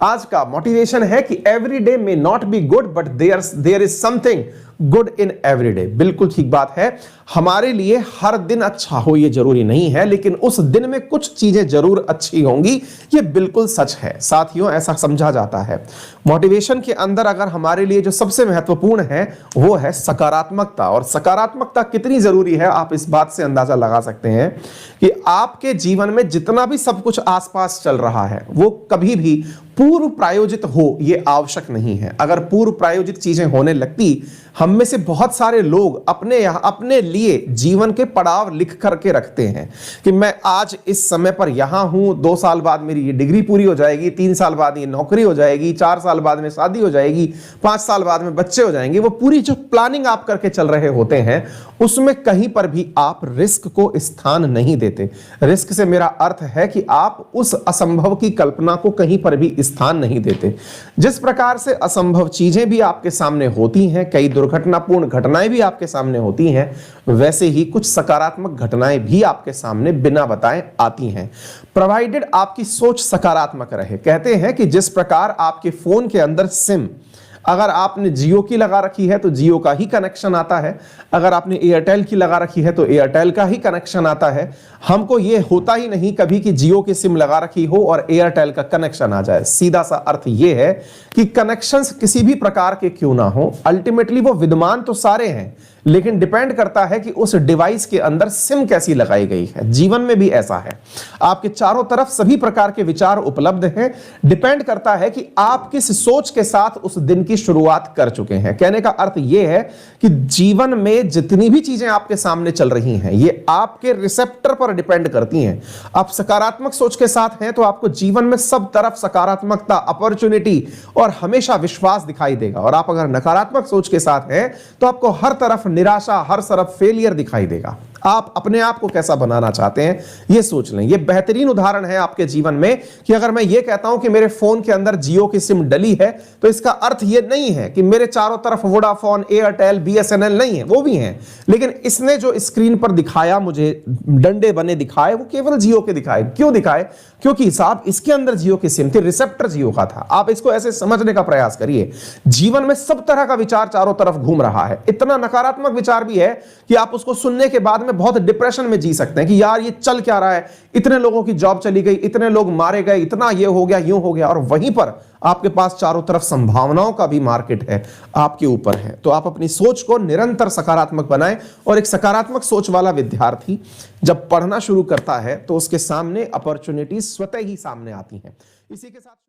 आज का मोटिवेशन है कि every day may not be good but there is something good in every day. बिल्कुल ठीक बात है, हमारे लिए हर दिन अच्छा हो ये जरूरी नहीं है, लेकिन उस दिन में कुछ चीजें जरूर अच्छी होंगी, ये बिल्कुल सच है। साथियों, ऐसा समझा जाता है मोटिवेशन के अंदर अगर हमारे लिए जो सबसे महत्वपूर्ण है वो है सकारात्मकता। और सकारात्मकता कितनी जरूरी है आप इस बात से अंदाजा लगा सकते हैं कि आपके जीवन में जितना भी सब कुछ आसपास चल रहा है वो कभी भी पूर्व प्रायोजित हो ये आवश्यक नहीं है। अगर पूर्व प्रायोजित चीजें होने लगती, हम में से बहुत सारे लोग अपने लिए जीवन के पड़ाव लिख करके रखते हैं कि मैं आज इस समय पर यहां हूं, 2 साल बाद मेरी ये डिग्री पूरी हो जाएगी, 3 साल बाद ये नौकरी हो जाएगी, 4 साल बाद में शादी हो जाएगी, 5 साल बाद में बच्चे हो जाएंगे। वो पूरी जो प्लानिंग आप करके चल रहे होते हैं उसमें कहीं पर भी आप रिस्क को स्थान नहीं देते। रिस्क से मेरा अर्थ है कि आप उस असंभव की कल्पना को कहीं पर भी स्थान नहीं देते। जिस प्रकार से असंभव चीजें भी आपके सामने होती हैं, कई दुर्घटनापूर्ण घटनाएं भी आपके सामने होती हैं, वैसे ही कुछ सकारात्मक घटनाएं भी आपके सामने बिना बताए आती हैं, प्रोवाइडेड आपकी सोच सकारात्मक रहे। कहते हैं कि जिस प्रकार आपके फोन के अंदर सिम, अगर आपने जियो की लगा रखी है तो जियो का ही कनेक्शन आता है, अगर आपने एयरटेल की लगा रखी है तो एयरटेल का ही कनेक्शन आता है। हमको ये होता ही नहीं कभी कि जियो की सिम लगा रखी हो और एयरटेल का कनेक्शन आ जाए। सीधा सा अर्थ ये है कि कनेक्शंस किसी भी प्रकार के क्यों ना हो, अल्टीमेटली वो विद्यमान तो सारे हैं, लेकिन डिपेंड करता है कि उस डिवाइस के अंदर सिम कैसी लगाई गई है। जीवन में भी ऐसा है, आपके चारों तरफ सभी प्रकार के विचार उपलब्ध हैं, डिपेंड करता है कि आप किस सोच के साथ उस दिन की शुरुआत कर चुके हैं। कहने का अर्थ यह है कि जीवन में जितनी भी चीजें आपके सामने चल रही हैं ये आपके रिसेप्टर पर डिपेंड करती हैं। आप सकारात्मक सोच के साथ हैं तो आपको जीवन में सब तरफ सकारात्मकता, अपॉर्चुनिटी और हमेशा विश्वास दिखाई देगा, और आप अगर नकारात्मक सोच के साथ हैं तो आपको हर तरफ निराशा, हर तरफ फेलियर दिखाई देगा। आप अपने आप को कैसा बनाना चाहते हैं ये सोच लें। ये बेहतरीन उदाहरण है आपके जीवन में कि अगर मैं ये कहता हूं कि मेरे फोन के अंदर जियो की सिम डली है तो इसका अर्थ ये नहीं है कि मेरे चारों तरफ वोडाफोन, एयरटेल, बीएसएनएल नहीं है, वो भी हैं, लेकिन इसने जो स्क्रीन पर दिखाया, मुझे डंडे बने दिखाए, वो केवल जियो के दिखाए। क्यों दिखाए? क्योंकि साहब इसके अंदर जियो की सिम थी, रिसेप्टर जियो का था। आप इसको ऐसे समझने का प्रयास करिए। जीवन में सब तरह का विचार चारों तरफ घूम रहा है, इतना नकारात्मक विचार भी है कि आप उसको सुनने के बाद में बहुत डिप्रेशन में जी सकते हैं कि यार ये चल क्या रहा है, इतने लोगों की जॉब चली गई, इतने लोग मारे गए, इतना ये हो गया, यूं हो गया, और वहीं पर आपके पास चारों तरफ संभावनाओं का भी मार्केट है, आपके ऊपर है। तो आप अपनी सोच को निरंतर सकारात्मक बनाएं, और एक सकारात्मक सोच वाला विद्यार्थी जब पढ़ना शुरू करता है तो उसके सामने अपॉर्चुनिटीज स्वतः ही सामने आती हैं। इसी के साथ